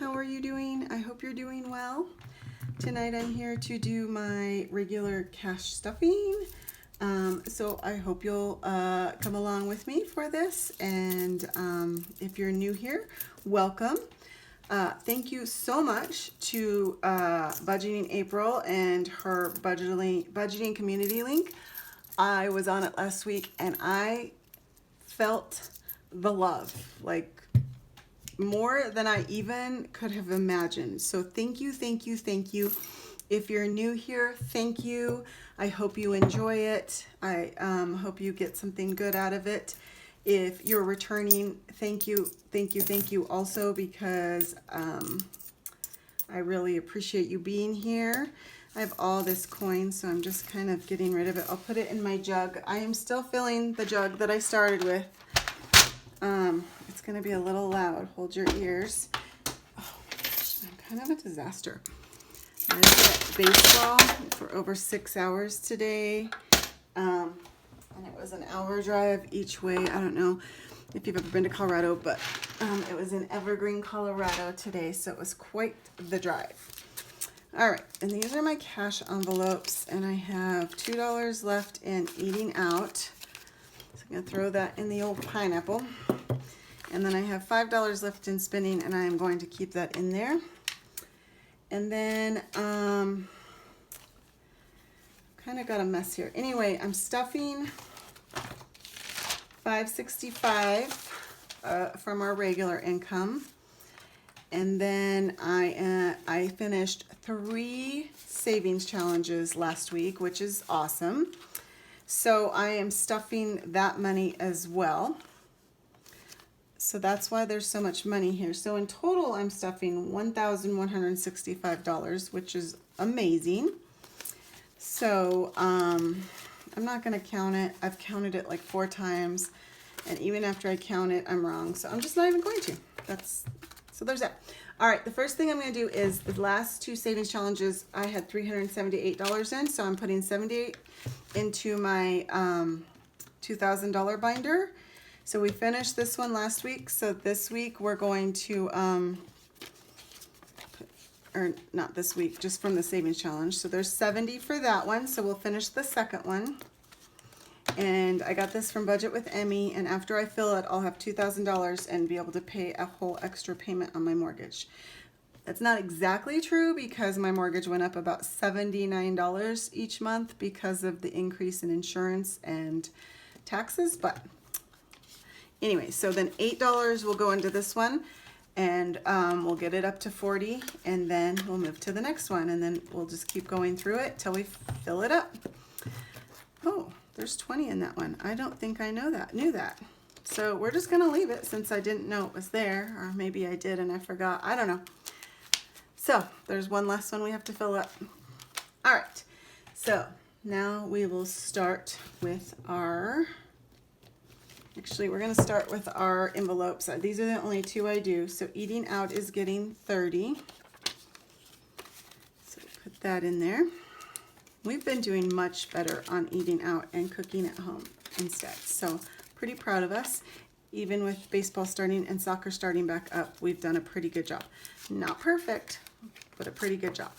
How are you doing? I hope you're doing well. Tonight I'm here to do my regular cash stuffing. So I hope you'll come along with me for this. And if you're new here, welcome. Thank you so much to Budgeting April and her budgeting community link. I was on it last week and I felt the love, like more than I even could have imagined. So thank you, thank you, thank you. If you're new here, thank you. I hope you enjoy it. I hope you get something good out of it. If you're returning, thank you, thank you, thank you also, because I really appreciate you being here. I have all this coin, so I'm just kind of getting rid of it. I'll put it in my jug. I am still filling the jug that I started with. It's going to be a little loud. Hold your ears. Oh my gosh, I'm kind of a disaster. I did baseball for over 6 hours today. And it was an hour drive each way. I don't know if you've ever been to Colorado, but it was in Evergreen, Colorado today, so it was quite the drive. All right, and these are my cash envelopes, and I have $2 left in eating out. So I'm gonna throw that in the old pineapple. And then I have $5 left in spending, and I am going to keep that in there. And then, kind of got a mess here. Anyway, I'm stuffing $565 from our regular income. And then I finished 3 savings challenges last week, which is awesome. So I am stuffing that money as well. So that's why there's so much money here. So in total, I'm stuffing $1,165, which is amazing. So I'm not going to count it. I've counted it like 4 times. And even after I count it, I'm wrong. So I'm just not even going to. So there's that. All right, the first thing I'm going to do is the last 2 savings challenges, I had $378 in. So I'm putting $78 into my $2,000 binder. So we finished this one last week. So this week we're going to, or not this week, just from the savings challenge. So there's 70 for that one. So we'll finish the second one. And I got this from Budget with Emmy. And after I fill it, I'll have $2,000 and be able to pay a whole extra payment on my mortgage. That's not exactly true because my mortgage went up about $79 each month because of the increase in insurance and taxes, but anyway, so then $8 will go into this one, and we'll get it up to 40, and then we'll move to the next one, and then we'll just keep going through it till we fill it up. Oh, there's 20 in that one. I don't think I knew that. So we're just gonna leave it since I didn't know it was there, or maybe I did and I forgot. I don't know. So there's one last one we have to fill up. All right, so now we will start with our, actually, we're going to start with our envelopes. These are the only 2 I do. So eating out is getting 30. So put that in there. We've been doing much better on eating out and cooking at home instead. So pretty proud of us. Even with baseball starting and soccer starting back up, we've done a pretty good job. Not perfect, but a pretty good job.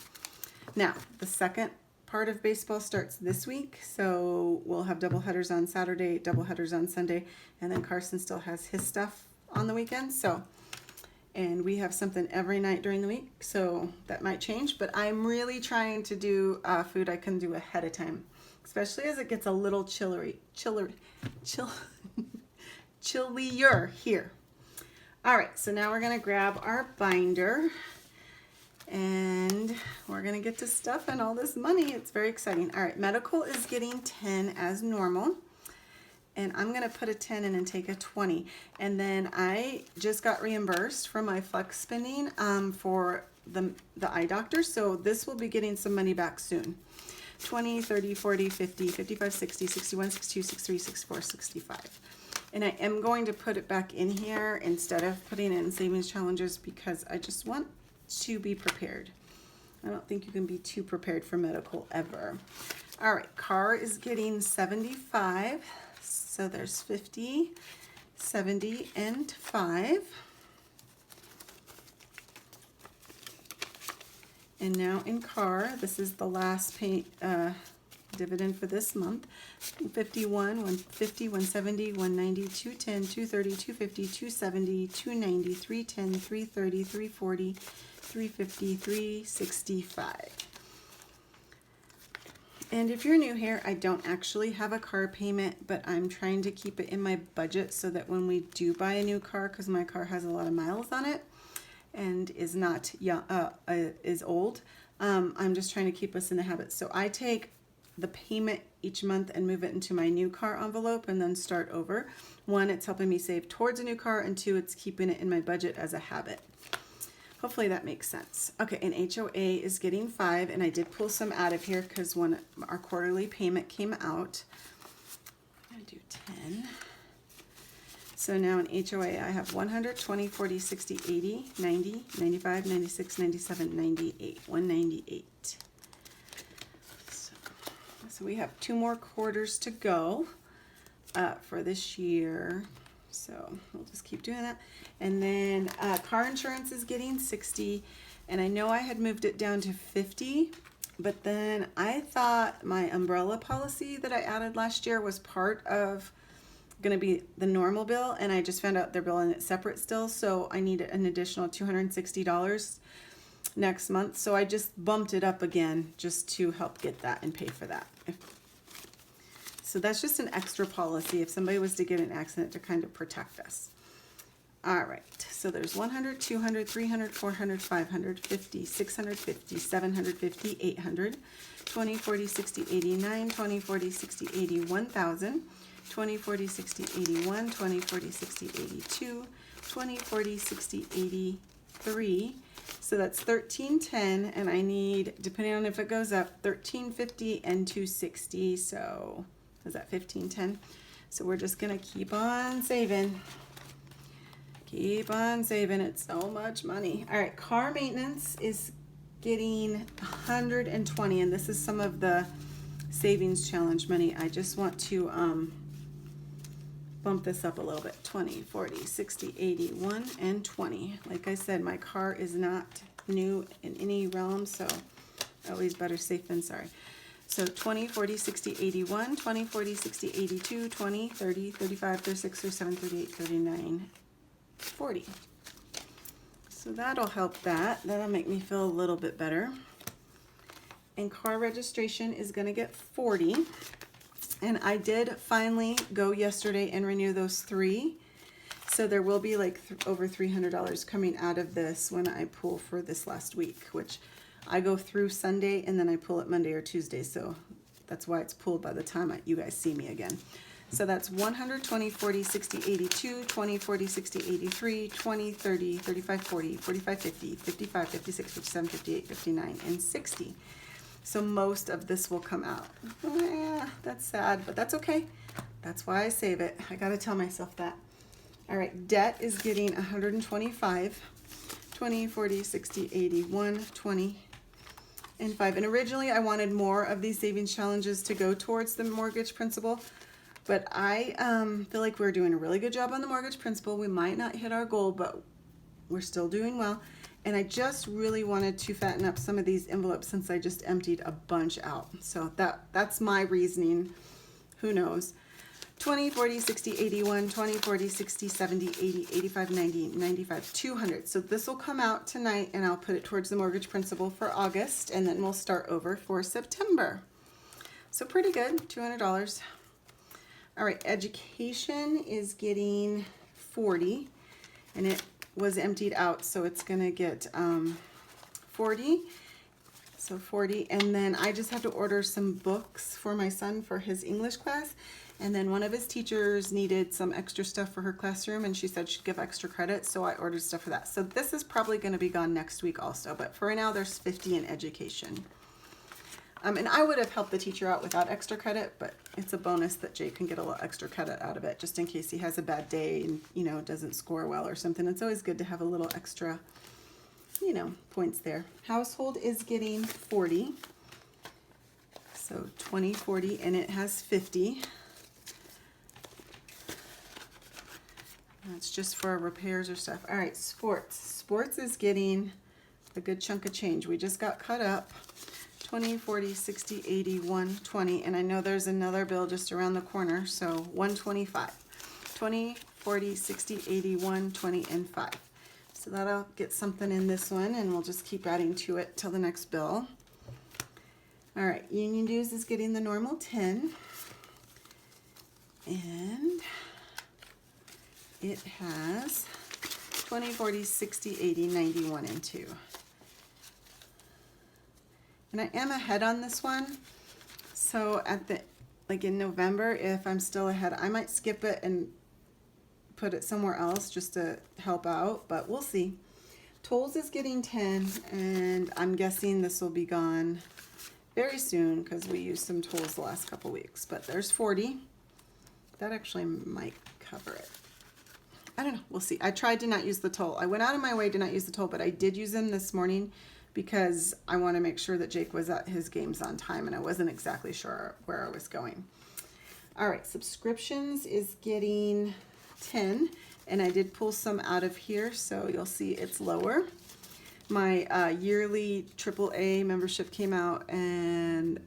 Now, the second part of baseball starts this week, so we'll have double headers on Saturday, double headers on Sunday, and then Carson still has his stuff on the weekend. So, and we have something every night during the week, so that might change. But I'm really trying to do food I can do ahead of time, especially as it gets a little chillier here. All right, so now we're gonna grab our binder. And we're gonna get to stuffing all this money. It's very exciting. All right, medical is getting 10 as normal. And I'm gonna put a 10 in and take a 20. And then I just got reimbursed for my flex spending for the eye doctor. So this will be getting some money back soon. 20, 30, 40, 50, 55, 60, 61, 62, 63, 64, 65. And I am going to put it back in here instead of putting it in savings challenges because I just want to be prepared. I don't think you can be too prepared for medical ever. All right, car is getting 75. So there's 50, 70, and 5. And now in car, this is the last dividend for this month. 51, 150, 170, 190, 210, 230, 250, 270, 290, 310, 330, 340, 350, 365. And if you're new here, I don't actually have a car payment, but I'm trying to keep it in my budget so that when we do buy a new car, because my car has a lot of miles on it and is not young, is old, I'm just trying to keep us in the habit. So I take the payment each month and move it into my new car envelope and then start over. One, it's helping me save towards a new car, and two, it's keeping it in my budget as a habit. Hopefully that makes sense. Okay, and HOA is getting 5, and I did pull some out of here because when our quarterly payment came out, I'm gonna do 10. So now in HOA, I have 100, 20, 40, 60, 80, 90, 95, 96, 97, 98, 198. So we have 2 more quarters to go for this year. So we'll just keep doing that. And then car insurance is getting 60. And I know I had moved it down to 50, but then I thought my umbrella policy that I added last year was part of going to be the normal bill. And I just found out they're billing it separate still. So I need an additional $260 next month. So I just bumped it up again just to help get that and pay for that. So that's just an extra policy if somebody was to get an accident to kind of protect us. All right, so there's 100, 200, 300, 400, 500, 50, 650, 750, 800, 20, 40, 60, 89, 20, 40, 60, 80, 1,000, 20, 40, 60, 81, 20, 40, 60, 82, 20, 40, 60, 83. So that's 1310, and I need, depending on if it goes up, 1350 and 260. So is that 1510? So we're just gonna keep on saving. Keep on saving. It's so much money. All right, car maintenance is getting 120, and this is some of the savings challenge money. I just want to bump this up a little bit. 20, 40, 60, 80, 1, and 20. Like I said, my car is not new in any realm, so always better safe than sorry. So 20, 40, 60, 81, 20, 40, 60, 82, 20, 30, 35, 36, 37, 38, 39, 40. So that'll help that. That'll make me feel a little bit better. And car registration is going to get 40. And I did finally go yesterday and renew those 3. So there will be like over $300 coming out of this when I pull for this last week, which I go through Sunday and then I pull it Monday or Tuesday. So that's why it's pulled by the time you guys see me again. So that's 100, 20, 40, 60, 82, 20, 40, 60, 83, 20, 30, 35, 40, 45, 50, 55, 56, 57, 58, 59, and 60. So most of this will come out. Yeah, that's sad, but that's okay. That's why I save it. I gotta tell myself that. All right, debt is getting 125, 20, 40, 60, 80, 1, 20, and 5. And originally I wanted more of these savings challenges to go towards the mortgage principal, but I feel like we're doing a really good job on the mortgage principal. We might not hit our goal, but we're still doing well. And I just really wanted to fatten up some of these envelopes since I just emptied a bunch out. So that's my reasoning. Who knows? 20, 40, 60, 81, 20, 40, 60, 70, 80, 85, 90, 95, 200. So this will come out tonight and I'll put it towards the mortgage principal for August, and then we'll start over for September. So pretty good, $200. All right, education is getting 40, and it was emptied out, so it's gonna get 40. So 40, and then I just have to order some books for my son for his English class. And then one of his teachers needed some extra stuff for her classroom, and she said she'd give extra credit, so I ordered stuff for that. So this is probably going to be gone next week also, but for right now there's 50 in education. And I would have helped the teacher out without extra credit, but it's a bonus that Jake can get a little extra credit out of it, just in case he has a bad day and, you know, doesn't score well or something. It's always good to have a little extra, you know, points there. Household is getting 40. So 20, 40, and it has 50. That's just for repairs or stuff. All right, sports. Sports is getting a good chunk of change. We just got cut up. 20, 40, 60, 80, 120, and I know there's another bill just around the corner, so 125. 20, 40, 60, 80, 120, and 5. So that'll get something in this one, and we'll just keep adding to it till the next bill. All right, Union Dues is getting the normal 10, and it has 20, 40, 60, 80, 91, and 2. And I am ahead on this one, so at the, like in November, if I'm still ahead, I might skip it and put it somewhere else just to help out, but we'll see. Tolls is getting 10, and I'm guessing this will be gone very soon because we used some tolls the last couple weeks, but there's 40. That actually might cover it. I don't know, we'll see. I tried to not use the toll. I went out of my way to not use the toll, but I did use them this morning because I want to make sure that Jake was at his games on time, and I wasn't exactly sure where I was going. All right, subscriptions is getting 10, and I did pull some out of here, so you'll see it's lower. My yearly AAA membership came out, and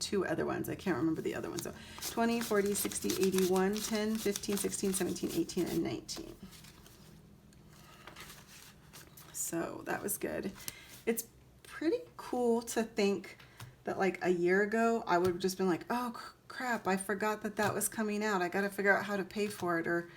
2 other ones. I can't remember the other ones. So 20, 40, 60, 81, 10, 15, 16, 17, 18, and 19. So that was good. It's pretty cool to think that like a year ago, I would have just been like, oh crap, I forgot that that was coming out. I got to figure out how to pay for it. Or,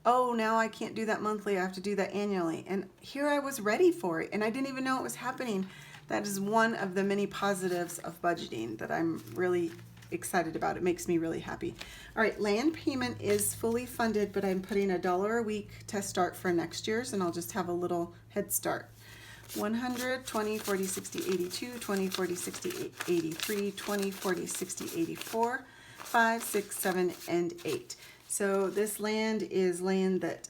oh, now I can't do that monthly. I have to do that annually. And here I was ready for it, and I didn't even know it was happening. That is one of the many positives of budgeting that I'm really excited about. It makes me really happy. All right, land payment is fully funded, but I'm putting $1 a week to start for next year's, and I'll just have a little head start. 100, 20, 40, 60, 82, 20, 40, 60, 83, 20, 40, 60, 84, 5, 6, 7, and 8. So this land is land that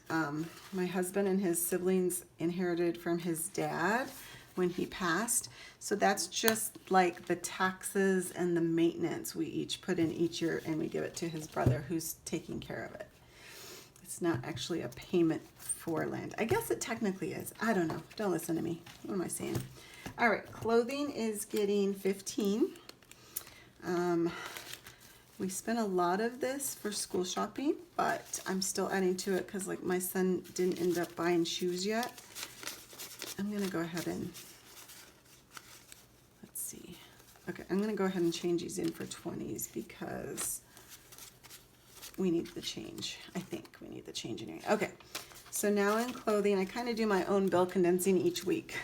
my husband and his siblings inherited from his dad when he passed. So that's just like the taxes and the maintenance we each put in each year, and we give it to his brother who's taking care of it. It's not actually a payment for land. I guess it technically is. I don't know. Don't listen to me. What am I saying? All right, clothing is getting 15. We spent a lot of this for school shopping, but I'm still adding to it because like my son didn't end up buying shoes yet. I'm gonna go ahead and, let's see. Okay, I'm gonna go ahead and change these in for 20s because we need the change. I think we need the change in here. Okay, so now in clothing, I kind of do my own bill condensing each week.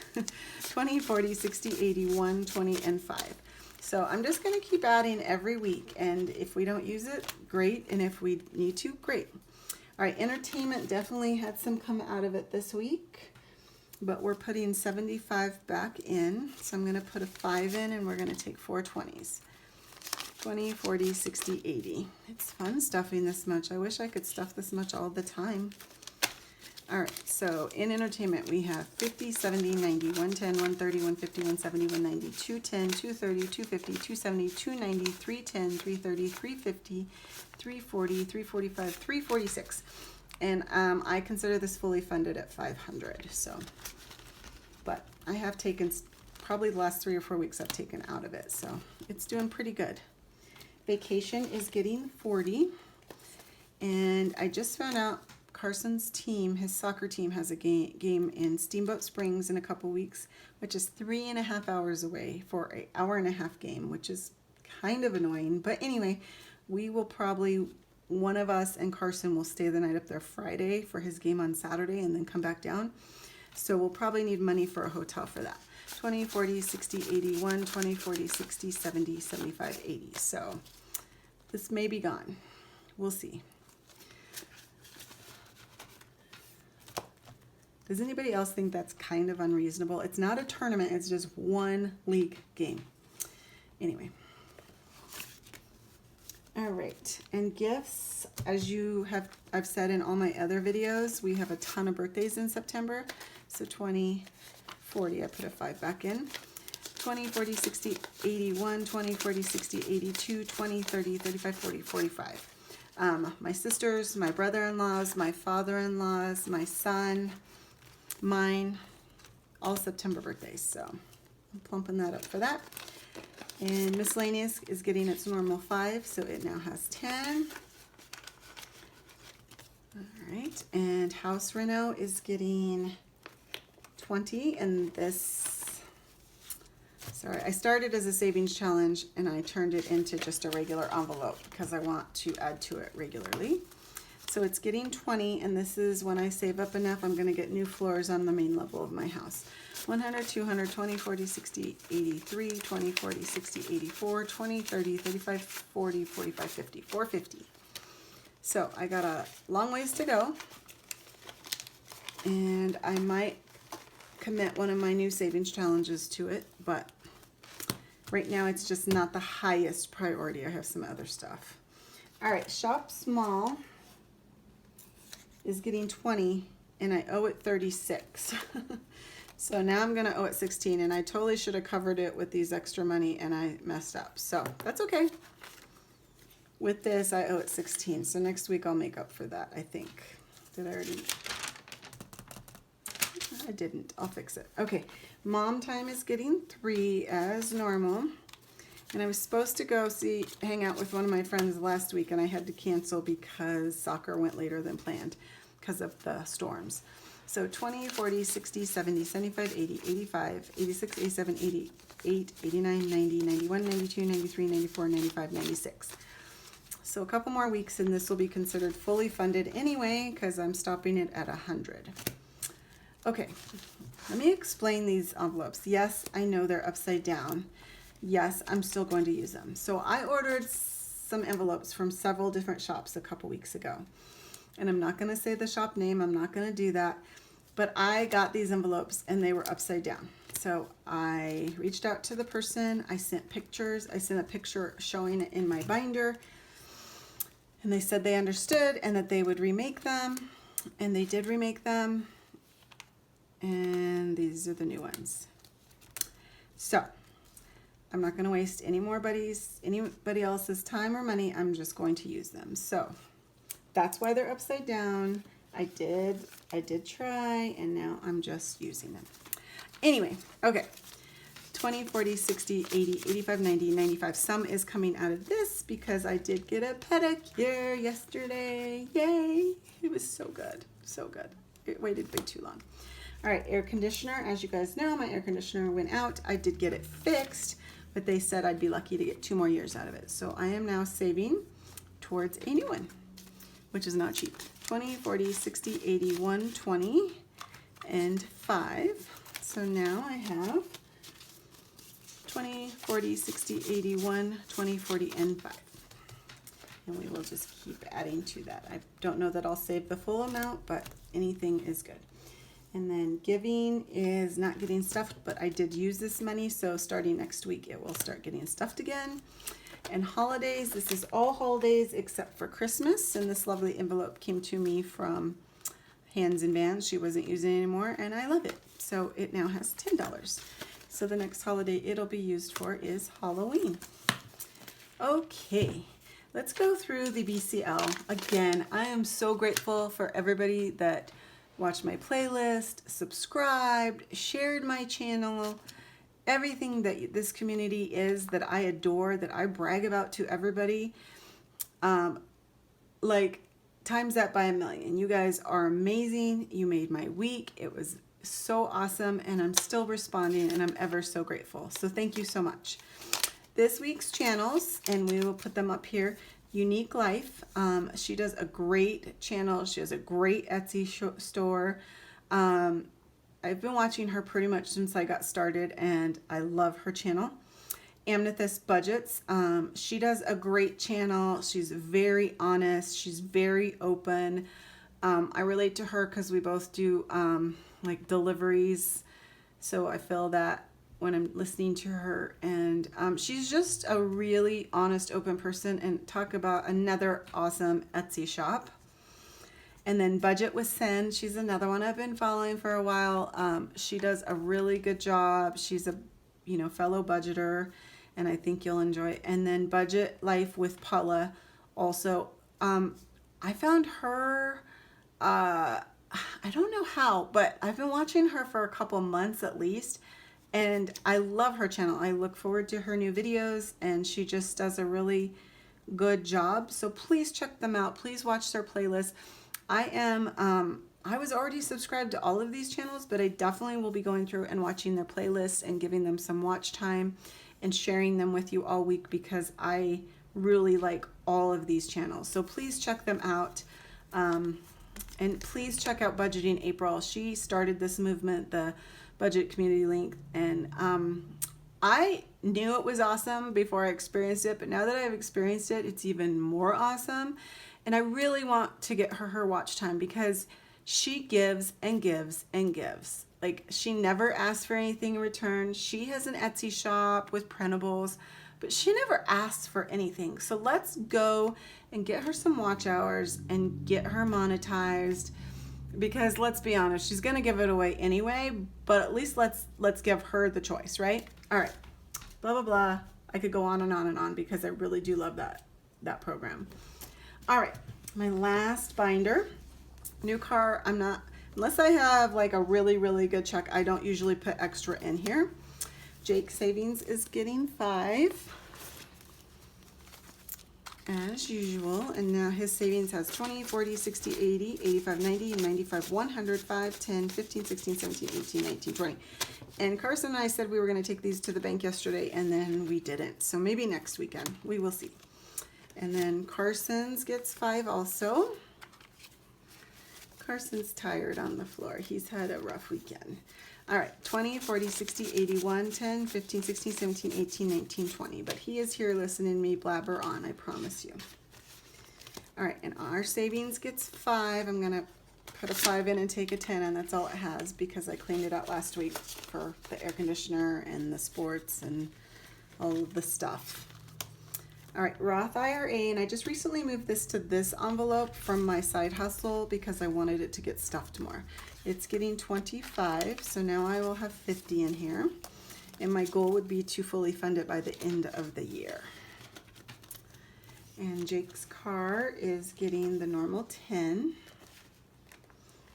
20, 40, 60, 80, 120, and 5. So I'm just going to keep adding every week, and if we don't use it, great, and if we need to, great. All right, entertainment definitely had some come out of it this week, but we're putting 75 back in, so I'm going to put a 5 in, and we're going to take 4 20s. 20, 40, 60, 80. It's fun stuffing this much. I wish I could stuff this much all the time. All right, so in entertainment, we have 50, 70, 90, 110, 130, 150, 170, 190, 210, 230, 250, 270, 290, 310, 330, 350, 340, 345, 346. And I consider this fully funded at 500. So, but I have taken, probably the last 3 or 4 weeks I've taken out of it. So it's doing pretty good. Vacation is getting 40. And I just found out Carson's team, his soccer team, has a game in Steamboat Springs in a couple weeks, which is 3.5 hours away for an hour-and-a-half game, which is kind of annoying. But anyway, we will probably, one of us and Carson will stay the night up there Friday for his game on Saturday and then come back down. So we'll probably need money for a hotel for that. 20, 40, 60, 81, 20, 40, 60, 70, 75, 80. So this may be gone. We'll see. Does anybody else think that's kind of unreasonable? It's not a tournament, it's just one league game. Anyway. All right, and gifts, as I've said in all my other videos, we have a ton of birthdays in September. So 20, 40, I put a 5 back in. 20, 40, 60, 81, 20, 40, 60, 82, 20, 30, 35, 40, 45. My sisters, my brother-in-laws, my father-in-laws, my son, mine, all September birthdays, so I'm plumping that up for that. And miscellaneous is getting its normal 5, so it now has 10. All right, and house reno is getting 20, and this, sorry, I started as a savings challenge and I turned it into just a regular envelope because I want to add to it regularly. So it's getting 20, and this is when I save up enough, I'm gonna get new floors on the main level of my house. 100, 200, 20, 40, 60, 83, 20, 40, 60, 84, 20, 30, 35, 40, 45, 50, 450. So I got a long ways to go, and I might commit one of my new savings challenges to it, but right now it's just not the highest priority. I have some other stuff. All right, shop small is getting 20, and I owe it 36. So now I'm gonna owe it 16, and I totally should have covered it with these extra money, and I messed up. So that's okay. With this, I owe it 16. So next week I'll make up for that, I think. Did I already? I didn't. I'll fix it. Okay, mom time is getting 3 as normal. And I was supposed to go hang out with one of my friends last week, and I had to cancel because soccer went later than planned because of the storms. So 20, 40, 60, 70, 75, 80, 85, 86, 87, 88, 89, 90, 91, 92, 93, 94, 95, 96. So a couple more weeks and this will be considered fully funded anyway because I'm stopping it at 100. Okay, let me explain these envelopes. Yes, I know they're upside down. Yes, I'm still going to use them. So I ordered some envelopes from several different shops a couple weeks ago. And I'm not going to say the shop name. I'm not going to do that. But I got these envelopes and they were upside down. So I reached out to the person. I sent pictures. I sent a picture showing it in my binder. And they said they understood and that they would remake them. And they did remake them. And these are the new ones. So I'm not going to waste anybody else's time or money. I'm just going to use them. So that's why they're upside down. I did try, and now I'm just using them. Anyway, okay. 20, 40, 60, 80, 85, 90, 95. Some is coming out of this because I did get a pedicure yesterday. Yay! It was so good. So good. It waited way too long. All right, air conditioner. As you guys know, my air conditioner went out. I did get it fixed, but they said I'd be lucky to get 2 more years out of it. So I am now saving towards a new one, which is not cheap. 20, 40, 60, 80, 120, and 5. So now I have 20, 40, 60, 80, 120, 40, and 5. And we will just keep adding to that. I don't know that I'll save the full amount, but anything is good. And then giving is not getting stuffed, but I did use this money, so starting next week it will start getting stuffed again. And holidays, this is all holidays except for Christmas, and this lovely envelope came to me from Hands and Bands. She wasn't using it anymore, and I love it. So it now has $10. So the next holiday it'll be used for is Halloween. Okay, let's go through the BCL. Again, I am so grateful for everybody that watched my playlist, subscribed, shared my channel, everything that this community is that I adore, that I brag about to everybody. Like, times that by a million. You guys are amazing. You made my week. It was so awesome, and I'm still responding, and I'm ever so grateful. So thank you so much. This week's channels, and we will put them up here. Unique Life. She does a great channel. She has a great Etsy store. I've been watching her pretty much since I got started, and I love her channel. Amethyst Budgets. She does a great channel. She's very honest. She's very open. I relate to her because we both do like deliveries. So I feel that when I'm listening to her, and she's just a really honest, open person. And talk about another awesome Etsy shop. And then Budget with Sin. She's another one I've been following for a while. She does a really good job. She's a fellow budgeter, and I think you'll enjoy it. And then Budget Life with Paula. Also, I found her I don't know how, but I've been watching her for a couple months at least, and I love her channel. I look forward to her new videos, and she just does a really good job. So please check them out. Please watch their playlist. I was already subscribed to all of these channels, but I definitely will be going through and watching their playlists and giving them some watch time and sharing them with you all week, because I really like all of these channels. So please check them out. And please check out Budgeting April. She started this movement, the Budget Community Link, and I knew it was awesome before I experienced it, but now that I've experienced it, it's even more awesome. And I really want to get her watch time, because she gives and gives and gives. Like, she never asks for anything in return. She has an Etsy shop with printables, but she never asks for anything. So let's go and get her some watch hours and get her monetized, because let's be honest, she's gonna give it away anyway, but at least let's give her the choice, right? All right, blah, blah, blah. I could go on and on and on, because I really do love that program. All right, my last binder, new car. I'm not, unless I have like a really, really good check, I don't usually put extra in here. Jake Savings is getting 5 as usual, and now his savings has 20, 40, 60, 80, 85, 90, 95, 100, 5, 10, 15, 16, 17, 18, 19, 20. And Carson and I said we were going to take these to the bank yesterday, and then we didn't. So maybe next weekend. We will see. And then Carson's gets 5 also. Carson's tired on the floor. He's had a rough weekend. All right, 20, 40, 60, 81, 10, 15, 16, 17, 18, 19, 20. But he is here listening to me blabber on, I promise you. All right, and our savings gets 5. I'm going to put a 5 in and take a 10, and that's all it has, because I cleaned it out last week for the air conditioner and the sports and all of the stuff. All right, Roth IRA, and I just recently moved this to this envelope from my side hustle because I wanted it to get stuffed more. It's getting 25, so now I will have 50 in here, and my goal would be to fully fund it by the end of the year. And Jake's car is getting the normal 10.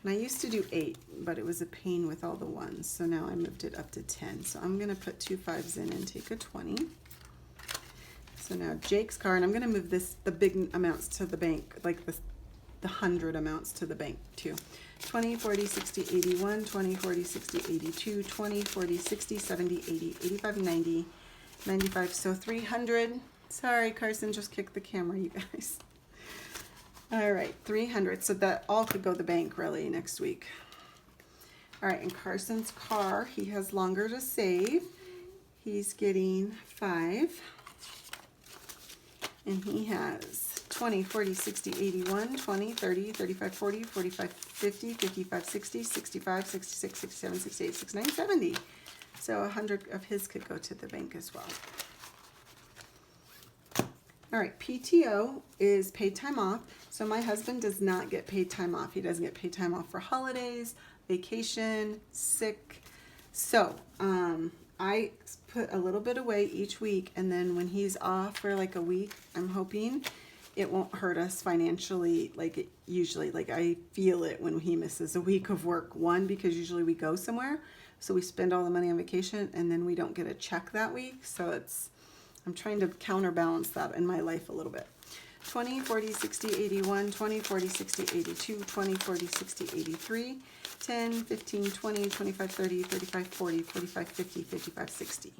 And I used to do 8, but it was a pain with all the ones, so now I moved it up to 10. So I'm going to put 2 5s in and take a 20. So now Jake's car, and I'm going to move the big amounts to the bank, like the 100 amounts to the bank too. 20, 40, 60, 81, 20, 40, 60, 82, 20, 40, 60, 70, 80, 85, 90, 95. So 300. Sorry, Carson just kicked the camera, you guys. All right, 300. So that all could go to the bank really next week. All right, and Carson's car, he has longer to save. He's getting 5. And he has 20, 40, 60, 81, 20, 30, 35, 40, 45, 50, 55, 60, 65, 66, 67, 68, 69, 70. So 100 of his could go to the bank as well. All right, PTO is paid time off. So my husband does not get paid time off. He doesn't get paid time off for holidays, vacation, sick. So I put a little bit away each week, and then when he's off for like a week, I'm hoping it won't hurt us financially like it usually. Like, I feel it when he misses a week of work. One, because usually we go somewhere, so we spend all the money on vacation, and then we don't get a check that week. So I'm trying to counterbalance that in my life a little bit. 20, 40, 60, 81, 20, 40, 60, 82, 20, 40, 60, 83, 10, 15, 20, 25, 30, 35, 40, 45, 50, 55, 60.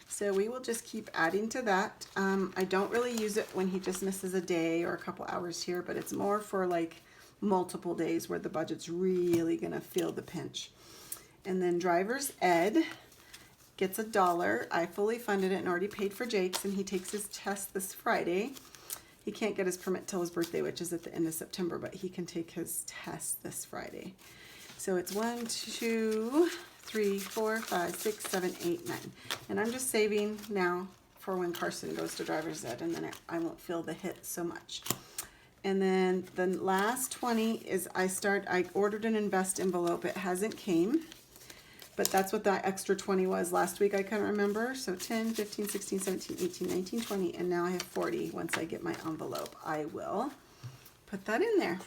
So we will just keep adding to that. I don't really use it when he just misses a day or a couple hours here, but it's more for like multiple days where the budget's really gonna feel the pinch. And then driver's ed gets $1. I fully funded it and already paid for Jake's, and he takes his test this Friday. He can't get his permit till his birthday, which is at the end of September, but he can take his test this Friday. So it's 1, 2, 3, 4, 5, 6, 7, 8, 9. And I'm just saving now for when Carson goes to driver's ed, and then I won't feel the hit so much. And then the last 20 is I ordered an invest envelope. It hasn't came, but that's what that extra 20 was last week. I couldn't remember. So 10, 15, 16, 17, 18, 19, 20, and now I have 40. Once I get my envelope, I will put that in there.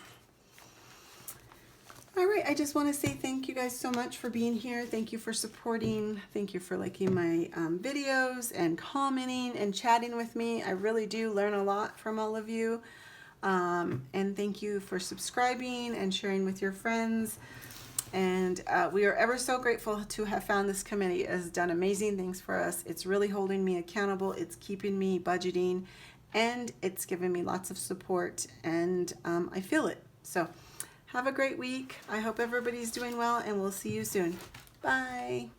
All right, I just want to say thank you guys so much for being here. Thank you for supporting. Thank you for liking my videos and commenting and chatting with me. I really do learn a lot from all of you. And thank you for subscribing and sharing with your friends. And we are ever so grateful to have found this committee. It has done amazing things for us. It's really holding me accountable. It's keeping me budgeting, and it's given me lots of support, and I feel it. So have a great week. I hope everybody's doing well, and we'll see you soon. Bye.